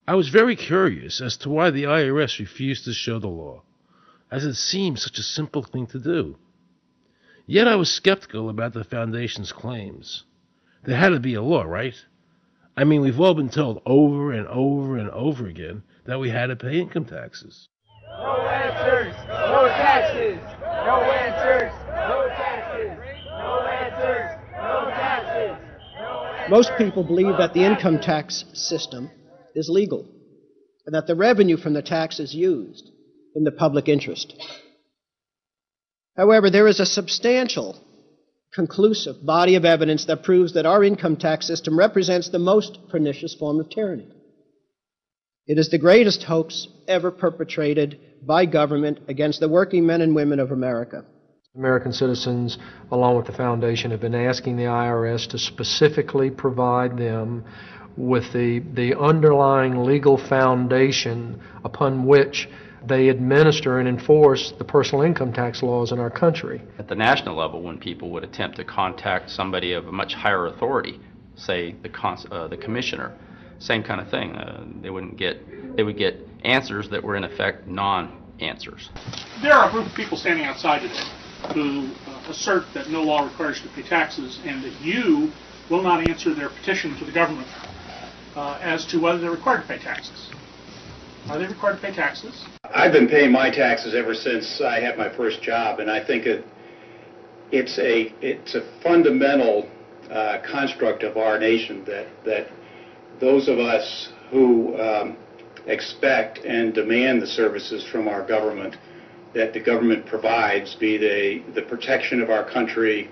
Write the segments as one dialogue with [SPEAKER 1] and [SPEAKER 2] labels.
[SPEAKER 1] I was very curious as to why the IRS refused to show the law, as it seemed such a simple thing to do. Yet I was skeptical about the Foundation's claims. There had to be a law, right? I mean, we've all been told over and over and over again that we had to pay income taxes.
[SPEAKER 2] No answers, no taxes. No answers, no taxes. No answers, no taxes. No answers.
[SPEAKER 3] Most people believe that the income tax system is legal and that the revenue from the tax is used in the public interest. However, there is a substantial, conclusive body of evidence that proves that our income tax system represents the most pernicious form of tyranny. It is the greatest hoax ever perpetrated by government against the working men and women of America.
[SPEAKER 4] American citizens, along with the Foundation, have been asking the IRS to specifically provide them with the underlying legal foundation upon which they administer and enforce the personal income tax laws in our country.
[SPEAKER 5] At the national level, when people would attempt to contact somebody of a much higher authority, say the commissioner, same kind of thing. They would get answers that were in effect non-answers.
[SPEAKER 6] There are a group of people standing outside today who assert that no law requires you to pay taxes and that you will not answer their petition to the government as to whether they're required to pay taxes. Are they required to pay taxes?
[SPEAKER 7] I've been paying my taxes ever since I had my first job, and I think it's a fundamental construct of our nation that those of us who expect and demand the services from our government that the government provides, be they the protection of our country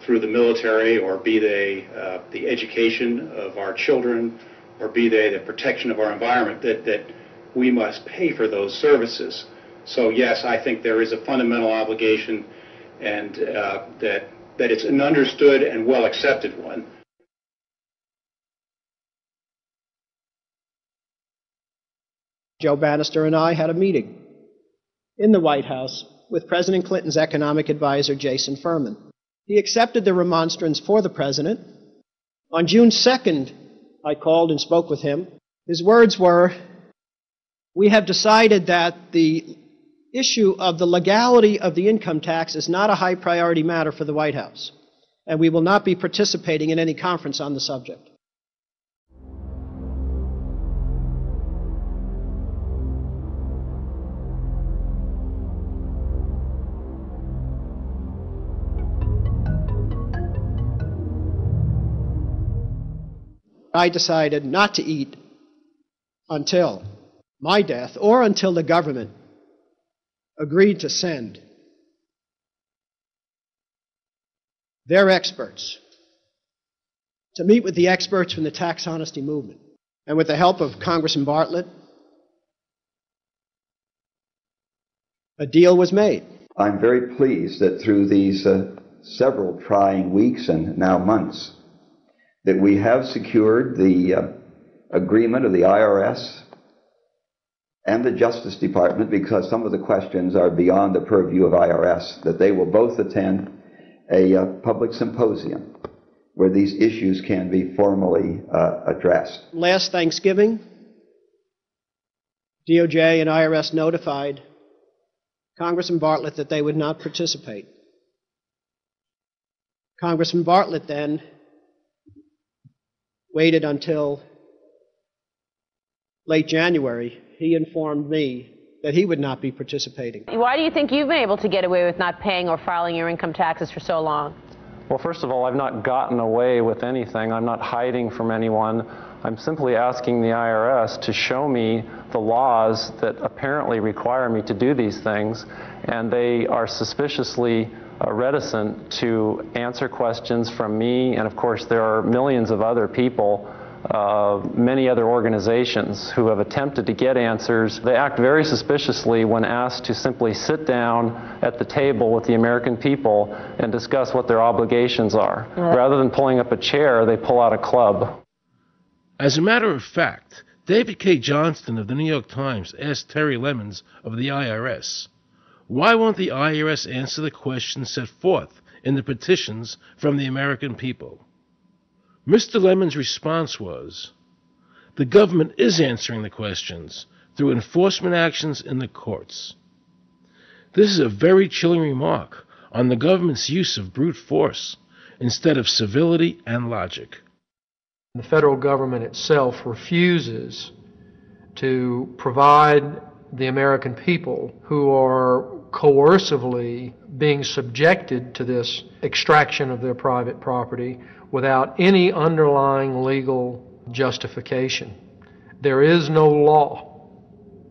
[SPEAKER 7] through the military, or be they the education of our children, or be they the protection of our environment, that we must pay for those services. So yes, I think there is a fundamental obligation, and that it's an understood and well accepted one.
[SPEAKER 3] Joe Bannister and I had a meeting in the White House with President Clinton's economic advisor, Jason Furman. He accepted the remonstrance for the president. On June 2nd, I called and spoke with him. His words were, "We have decided that the issue of the legality of the income tax is not a high priority matter for the White House, and we will not be participating in any conference on the subject." I decided not to eat until my death, or until the government agreed to send their experts to meet with the experts from the tax honesty movement. And with the help of Congressman Bartlett, a deal was made.
[SPEAKER 8] I'm very pleased that through these several trying weeks and now months, that we have secured the agreement of the IRS and the Justice Department, because some of the questions are beyond the purview of IRS, that they will both attend a public symposium where these issues can be formally addressed.
[SPEAKER 3] Last Thanksgiving, DOJ and IRS notified Congressman Bartlett that they would not participate. Congressman Bartlett then waited until late January. He informed me that he would not be participating.
[SPEAKER 9] Why do you think you've been able to get away with not paying or filing your income taxes for so long?
[SPEAKER 10] Well, first of all, I've not gotten away with anything. I'm not hiding from anyone. I'm simply asking the IRS to show me the laws that apparently require me to do these things, and they are suspiciously reticent to answer questions from me, and of course there are millions of other people, many other organizations who have attempted to get answers. They act very suspiciously when asked to simply sit down at the table with the American people and discuss what their obligations are. Rather than pulling up a chair, they pull out a club.
[SPEAKER 1] As a matter of fact, David K. Johnston of the New York Times asked Terry Lemons of the IRS, why won't the IRS answer the questions set forth in the petitions from the American people? Mr. Lemon's response was, the government is answering the questions through enforcement actions in the courts. This is a very chilling remark on the government's use of brute force instead of civility and logic.
[SPEAKER 4] The federal government itself refuses to provide the American people who are coercively being subjected to this extraction of their private property without any underlying legal justification. There is no law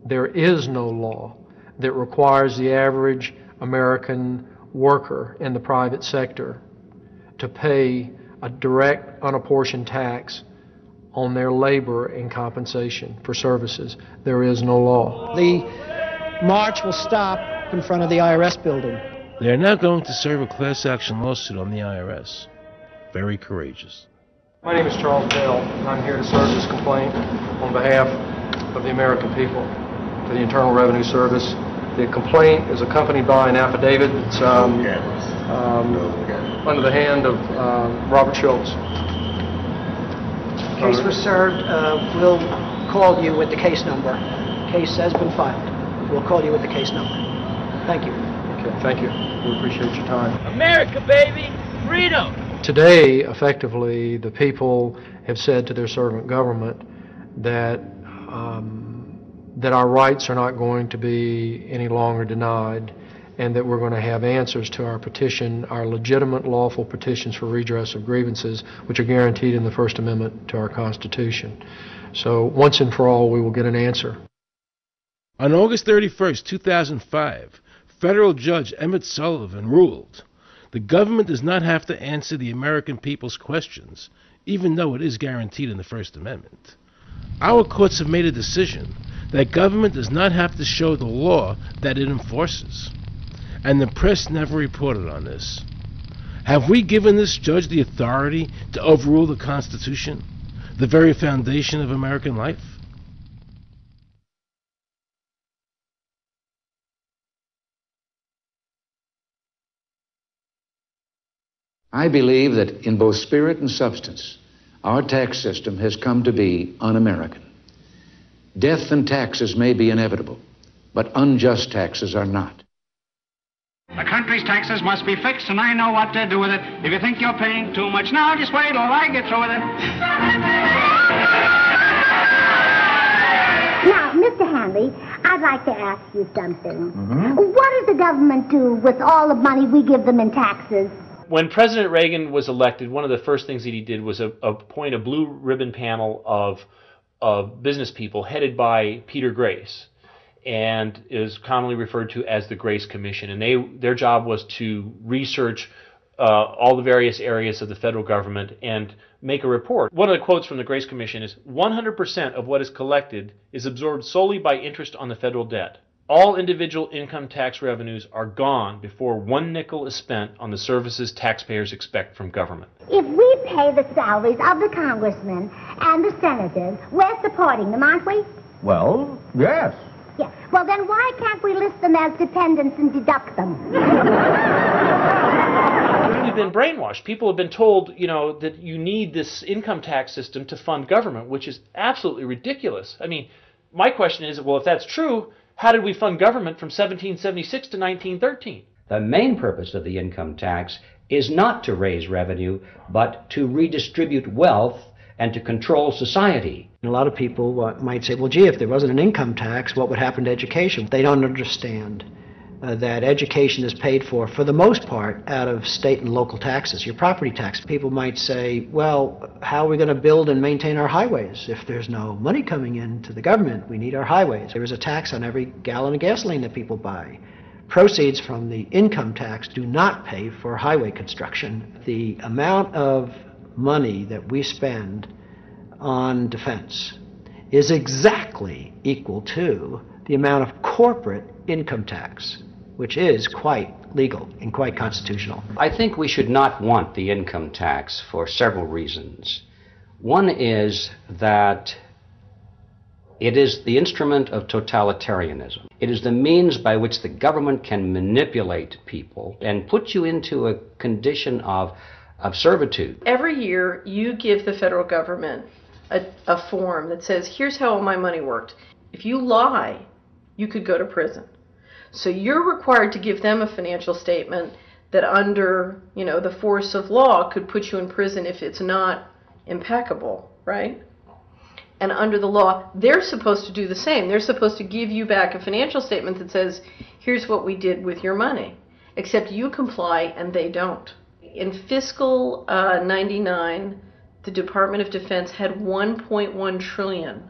[SPEAKER 4] that requires the average American worker in the private sector to pay a direct unapportioned tax on their labor and compensation for services. There is no law.
[SPEAKER 3] The march will stop in front of the IRS building.
[SPEAKER 1] They are now going to serve a class action lawsuit on the IRS. Very courageous.
[SPEAKER 4] My name is Charles Bell, and I'm here to serve this complaint on behalf of the American people to the Internal Revenue Service. The complaint is accompanied by an affidavit that's under the hand of Robert Schultz.
[SPEAKER 3] Case was served. We'll call you with the case number. Case has been filed. We'll call you with the case number. Thank you.
[SPEAKER 4] Okay, thank you. We appreciate your time.
[SPEAKER 2] America, baby! Freedom!
[SPEAKER 4] Today, effectively, the people have said to their servant government that that our rights are not going to be any longer denied, and that we're going to have answers to our petition, our legitimate lawful petitions for redress of grievances, which are guaranteed in the First Amendment to our Constitution. So once and for all, we will get an answer.
[SPEAKER 1] On August 31st, 2005, federal judge Emmett Sullivan ruled, the government does not have to answer the American people's questions, even though it is guaranteed in the First Amendment. Our courts have made a decision that government does not have to show the law that it enforces. And the press never reported on this. Have we given this judge the authority to overrule the Constitution, the very foundation of American life?
[SPEAKER 11] I believe that in both spirit and substance, our tax system has come to be un-American. Death and taxes may be inevitable, but unjust taxes are not.
[SPEAKER 12] The country's taxes must be fixed, and I know what to do with it. If you think you're paying too much now, just wait till I get through with it.
[SPEAKER 13] Now, Mr. Hanley, I'd like to ask you something. What does the government do with all the money we give them in taxes?
[SPEAKER 14] When President Reagan was elected, one of the first things that he did was appoint a blue ribbon panel of business people headed by Peter Grace, and is commonly referred to as the Grace Commission. And their job was to research all the various areas of the federal government and make a report. One of the quotes from the Grace Commission is, 100% of what is collected is absorbed solely by interest on the federal debt. All individual income tax revenues are gone before 1 nickel is spent on the services taxpayers expect from government.
[SPEAKER 13] If we pay the salaries of the congressmen and the senators, we're supporting them, aren't we?
[SPEAKER 15] Well, yes.
[SPEAKER 13] Yeah. Well, then why can't we list them as dependents and deduct them?
[SPEAKER 14] We've been brainwashed. People have been told, that you need this income tax system to fund government, which is absolutely ridiculous. I mean, my question is, well, if that's true, how did we fund government from 1776 to 1913?
[SPEAKER 16] The main purpose of the income tax is not to raise revenue, but to redistribute wealth and to control society.
[SPEAKER 3] A lot of people might say, well, gee, if there wasn't an income tax, what would happen to education? They don't understand that education is paid for the most part, out of state and local taxes, your property tax. People might say, well, how are we going to build and maintain our highways? If there's no money coming into the government, we need our highways. There is a tax on every gallon of gasoline that people buy. Proceeds from the income tax do not pay for highway construction. The amount of money that we spend on defense is exactly equal to the amount of corporate income tax, which is quite legal and quite constitutional.
[SPEAKER 16] I think we should not want the income tax for several reasons. One is that it is the instrument of totalitarianism. It is the means by which the government can manipulate people and put you into a condition of servitude.
[SPEAKER 17] Every year, you give the federal government a form that says, here's how all my money worked. If you lie, you could go to prison. So you're required to give them a financial statement that under, the force of law could put you in prison if it's not impeccable, right? And under the law, they're supposed to do the same. They're supposed to give you back a financial statement that says, here's what we did with your money. Except you comply and they don't. In fiscal 99, the Department of Defense had $1.1 trillion